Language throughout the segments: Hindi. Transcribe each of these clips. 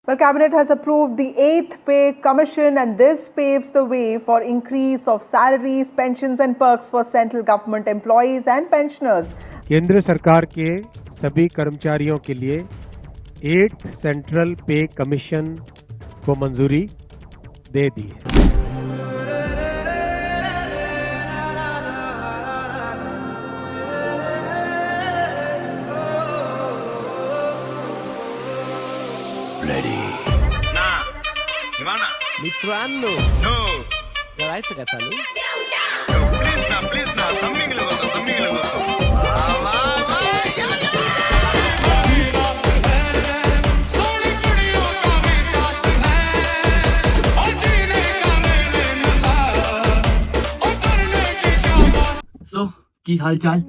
Well, Cabinet has approved the 8th Pay Commission, and this paves the way for increase of salaries, pensions and perks for central government employees and pensioners. केंद्र सरकार के सभी कर्मचारियों के लिए 8th सेंट्रल पे कमीशन को मंजूरी दे दी है। मित्रांनो करायचं का चालू? प्लीज ना थंबिंग लगवतो सो की हाल चाल।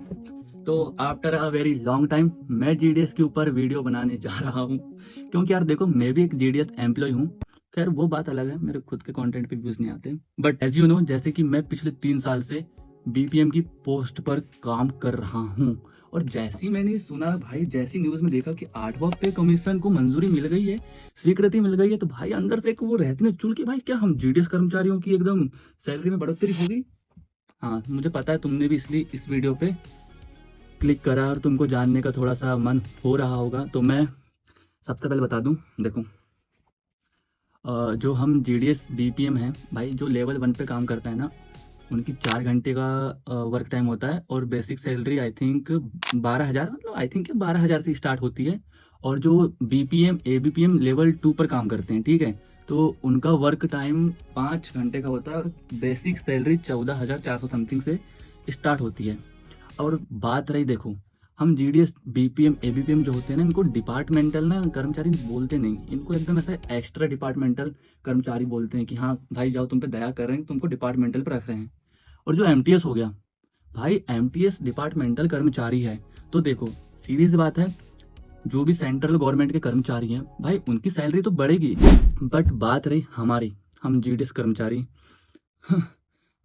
तो after a very long time मैं जीडीएस के ऊपर वीडियो बनाने जा रहा हूँ, क्योंकि यार देखो मैं भी एक जीडीएस एम्प्लॉय हूँ। खैर वो बात अलग है, मेरे खुद के कंटेंट पे व्यूज नहीं आते, बट एज यू नो जैसे कि मैं पिछले 3 साल से बीपीएम की पोस्ट पर काम कर रहा हूँ, और जैसी मैंने सुना भाई, जैसी न्यूज में देखा कि 8वां पे कमीशन को मंजूरी मिल गई है, स्वीकृति मिल गई है, तो भाई अंदर से एक वो रहती ना चुल कि भाई क्या हम जीडीएस कर्मचारियों की एकदम सैलरी में बढ़ोतरी होगी। हाँ मुझे पता है तुमने भी इसलिए इस वीडियो पे क्लिक करा और तुमको जानने का थोड़ा सा मन हो रहा होगा। तो मैं सबसे पहले बता दूं, देखो जो हम जीडीएस बीपीएम हैं भाई, जो लेवल 1 पे काम करता है ना, उनकी 4 घंटे का वर्क टाइम होता है, और बेसिक सैलरी आई थिंक 12,000, मतलब आई थिंक 12,000 से स्टार्ट होती है। और जो बीपीएम एबीपीएम लेवल 2 पर काम करते हैं, ठीक है, तो उनका वर्क टाइम 5 घंटे का होता है, और बेसिक सैलरी 14,400 समथिंग से स्टार्ट होती है। और बात रही, देखो हम जीडीएस बीपीएम एबीपीएम जो होते हैं ना, इनको डिपार्टमेंटल ना कर्मचारी बोलते नहीं, इनको एकदम ऐसा एक्स्ट्रा डिपार्टमेंटल कर्मचारी बोलते हैं कि हाँ भाई जाओ तुम पे दया कर रहे हैं, तुमको डिपार्टमेंटल पर रख रहे हैं। और जो एमटीएस हो गया भाई, एमटीएस डिपार्टमेंटल कर्मचारी है, तो देखो सीधी सी बात है, जो भी सेंट्रल गवर्नमेंट के कर्मचारी हैं भाई उनकी सैलरी तो बढ़ेगी, बट बात रही हमारी, हम जीडीएस कर्मचारी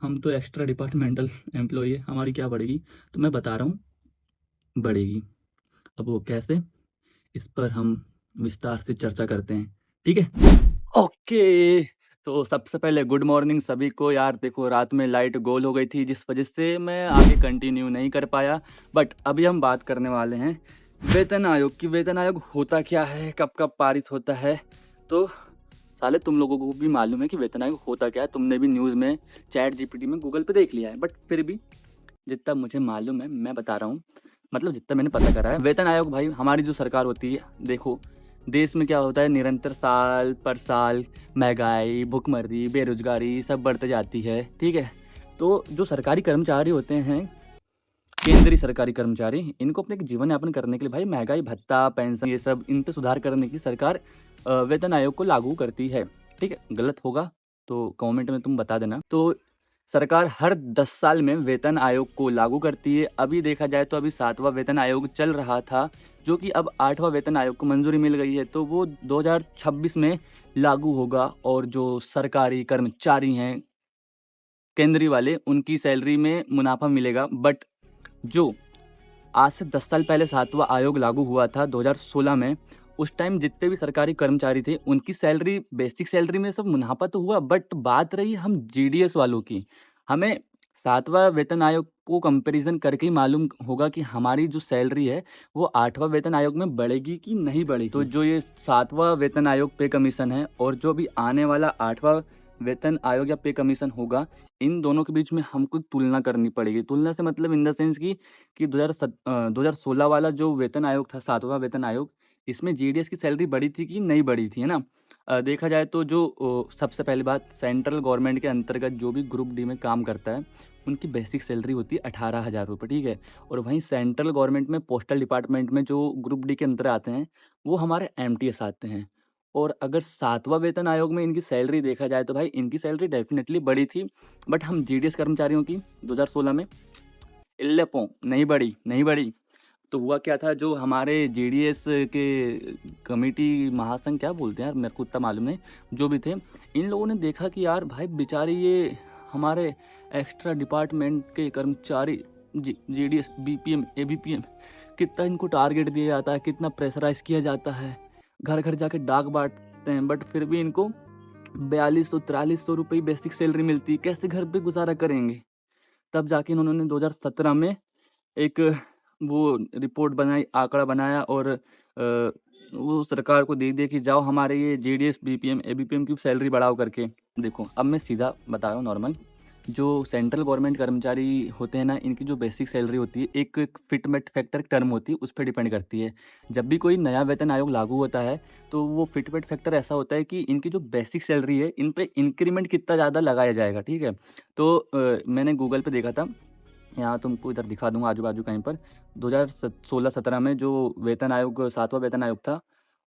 हम तो एक्स्ट्रा डिपार्टमेंटल एम्प्लॉय है, हमारी क्या बढ़ेगी? तो मैं बता रहा हूँ बढ़ेगी। अब वो कैसे, इस पर हम विस्तार से चर्चा करते हैं, ठीक है? ओके, तो सबसे पहले गुड मॉर्निंग सभी को। यार देखो रात में लाइट गोल हो गई थी, जिस वजह से मैं आगे कंटिन्यू नहीं कर पाया, बट अभी हम बात करने वाले हैं वेतन आयोग की। वेतन आयोग होता क्या है, कब कब पारित होता है? तो साले तुम लोगों को भी मालूम है कि वेतन आयोग होता क्या है, तुमने भी न्यूज़ में, चैट जीपीटी में, गूगल पे देख लिया है, बट फिर भी जितना मुझे मालूम है मैं बता रहा हूँ, मतलब जितना मैंने पता करा है। वेतन आयोग भाई हमारी जो सरकार होती है, देखो देश में क्या होता है, निरंतर साल पर साल महंगाई, भुखमरी, बेरोजगारी सब बढ़ते जाती है, ठीक है। तो जो सरकारी कर्मचारी होते हैं, केंद्रीय सरकारी कर्मचारी, इनको अपने जीवन यापन करने के लिए भाई महंगाई भत्ता, पेंशन, ये सब इन पे सुधार करने की सरकार वेतन आयोग को लागू करती है, ठीक है। गलत होगा तो कमेंट में तुम बता देना। तो सरकार हर 10 साल में वेतन आयोग को लागू करती है। अभी देखा जाए तो अभी 7वां वेतन आयोग चल रहा था, जो कि अब 8वां वेतन आयोग को मंजूरी मिल गई है, तो वो 2026 में लागू होगा। और जो सरकारी कर्मचारी हैं केंद्रीय वाले, उनकी सैलरी में मुनाफा मिलेगा। बट जो आज से 10 साल पहले 7वां आयोग लागू हुआ था 2016 में, उस टाइम जितने भी सरकारी कर्मचारी थे उनकी सैलरी, बेसिक सैलरी में सब मुनाफा तो हुआ, बट बात रही हम जीडीएस वालों की, हमें 7वां वेतन आयोग को कंपैरिजन करके ही मालूम होगा कि हमारी जो सैलरी है वो 8वां वेतन आयोग में बढ़ेगी कि नहीं बढ़ेगी। तो जो ये 7वां वेतन आयोग पे कमीशन है, और जो भी आने वाला 8वां वेतन आयोग या पे कमीशन होगा, इन दोनों के बीच में हमको तुलना करनी पड़ेगी। तुलना से मतलब इन द सेंस कि 2016 वाला जो वेतन आयोग था, 7वां वेतन आयोग, इसमें जीडीएस की सैलरी बढ़ी थी कि नहीं बढ़ी थी, है ना। देखा जाए तो जो सबसे पहली बात, सेंट्रल गवर्नमेंट के अंतर्गत जो भी ग्रुप डी में काम करता है उनकी बेसिक सैलरी होती है 18,000 रुपये, ठीक है। और वहीं सेंट्रल गवर्नमेंट में पोस्टल डिपार्टमेंट में जो ग्रुप डी के अंदर आते हैं वो हमारे एमटीएस आते हैं। और अगर 7वां वेतन आयोग में इनकी सैलरी देखा जाए तो भाई इनकी सैलरी डेफिनेटली बढ़ी थी, बट हम जीडीएस कर्मचारियों की 2016 में इल्लेपों नहीं बढ़ी। तो हुआ क्या था, जो हमारे जीडीएस के कमेटी महासंघ, क्या बोलते हैं यार, मेरे को उतना मालूम नहीं, जो भी थे, इन लोगों ने देखा कि यार भाई बेचारे ये हमारे एक्स्ट्रा डिपार्टमेंट के कर्मचारी जीडीएस बीपीएम एबीपीएम, कितना इनको टारगेट दिया जाता है, कितना प्रेशराइज किया जाता है, घर घर जाके डाक सकते हैं, बट फिर भी इनको 4200-4300 रुपये बेसिक सैलरी मिलती है। कैसे घर पे गुजारा करेंगे? तब जाके इन्होंने 2017 में एक वो रिपोर्ट बनाई, आंकड़ा बनाया और वो सरकार को दे दिया कि जाओ हमारे ये जेडीएस, बीपीएम, एबीपीएम की सैलरी बढ़ाओ करके। देखो, अब मैं सीधा बता रहा हूँ नॉर्मल, जो सेंट्रल गवर्नमेंट कर्मचारी होते हैं ना, इनकी जो बेसिक सैलरी होती है, एक फिटमेट फैक्टर टर्म होती है, उस पर डिपेंड करती है। जब भी कोई नया वेतन आयोग लागू होता है, तो वो फिटमेट फैक्टर ऐसा होता है कि इनकी जो बेसिक सैलरी है, इन पे इंक्रीमेंट कितना ज़्यादा लगाया जाएगा, ठीक है? तो मैंने गूगल पे देखा था, यहाँ तुमको इधर दिखा दूंगा आजू बाजू कहीं पर। 2016-17 में जो वेतन आयोग, 7वां वेतन आयोग था,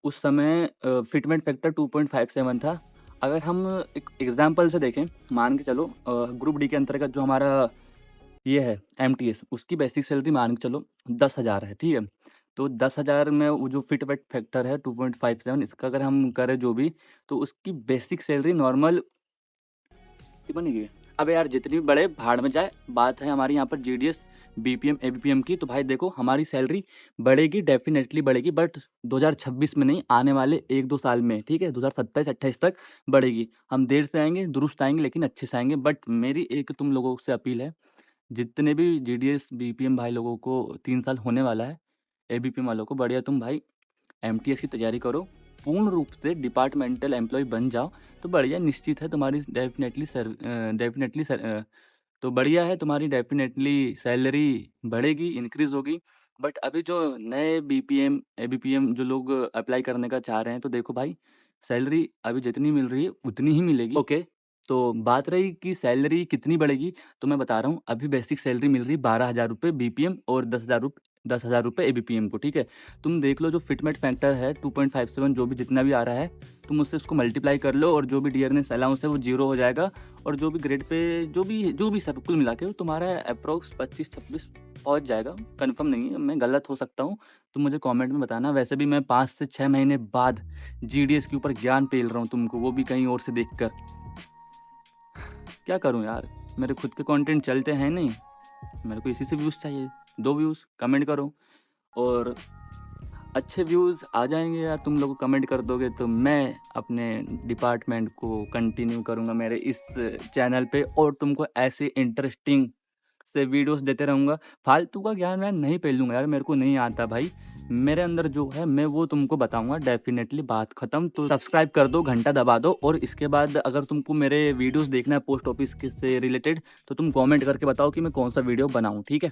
उस समय फिटमेंट फैक्टर 2.57 था। अगर हम एक एग्जाम्पल से देखें, मान के चलो ग्रुप डी के अंतर्गत जो हमारा ये है एमटीएस, उसकी बेसिक सैलरी मान के चलो 10,000 है, ठीक है? तो 10,000 में वो जो फिटमेट फैक्टर है 2.57, इसका अगर हम करें जो भी, तो उसकी बेसिक सैलरी नॉर्मल बनेगी। अब यार जितनी भी बढ़े भाड़ में जाए, बात है हमारी यहाँ पर जीडीएस, बीपीएम, एबीपीएम की। तो भाई देखो, हमारी सैलरी बढ़ेगी, डेफिनेटली बढ़ेगी, बट 2026 में नहीं, आने वाले 1-2 साल में, ठीक है? 2027-28 तक बढ़ेगी। हम देर से आएंगे, दुरुस्त आएंगे, लेकिन अच्छे से आएंगे। बट मेरी एक तुम लोगों से अपील है, जितने भी जीडीएस, बीपीएम भाई लोगों को 3 साल होने वाला है, एबीपीएम वालों को, बढ़िया तुम भाई एमटीएस की तैयारी करो, पूर्ण रूप से डिपार्टमेंटल एम्प्लॉय बन जाओ, तो बढ़िया, निश्चित है तुम्हारी डेफिनेटली तो बढ़िया है, तुम्हारी डेफिनेटली सैलरी बढ़ेगी, इंक्रीज होगी। बट अभी जो नए बीपीएम, एबीपीएम जो लोग अप्लाई करने का चाह रहे हैं, तो देखो भाई, सैलरी अभी जितनी मिल रही है उतनी ही मिलेगी, ओके? तो बात रही कि सैलरी कितनी बढ़ेगी, तो मैं बता रहा हूँ, अभी बेसिक सैलरी मिल रही है 12,000 रुपये बीपीएम और 10,000 रुपये एबीपीएम को, ठीक है? तुम देख लो, जो फिटमेट फैक्टर है 2.57, जो भी जितना भी आ रहा है, तुम उससे उसको मल्टीप्लाई कर लो, और जो भी डियरनेस अलाउंस है वो 0 हो जाएगा, और जो भी ग्रेड पे जो भी सब कुल मिला के तुम्हारा अप्रोक्स 25-26 पहुँच जाएगा। कंफर्म नहीं है, मैं गलत हो सकता हूँ, तो मुझे कमेंट में बताना। वैसे भी मैं 5 से 6 महीने बाद जीडीएस के ऊपर ज्ञान पेल रहा हूँ तुमको, वो भी कहीं और से देखकर। क्या करूँ यार, मेरे खुद के कंटेंट चलते हैं नहीं, मेरे को इसी से व्यूज़ चाहिए। 2 व्यूज़, कमेंट करो, और अच्छे व्यूज़ आ जाएंगे यार, तुम लोग कमेंट कर दोगे तो मैं अपने डिपार्टमेंट को कंटिन्यू करूँगा मेरे इस चैनल पे, और तुमको ऐसे इंटरेस्टिंग से वीडियोस देते रहूँगा। फालतू का ज्ञान मैं नहीं पेलूँगा यार, मेरे को नहीं आता भाई, मेरे अंदर जो है मैं वो तुमको बताऊँगा, डेफिनेटली, बात खत्म। तो सब्सक्राइब कर दो, घंटा दबा दो, और इसके बाद अगर तुमको मेरे वीडियोस देखना है पोस्ट ऑफिस से रिलेटेड, तो तुम कमेंट करके बताओ कि मैं कौन सा वीडियो बनाऊँ, ठीक है?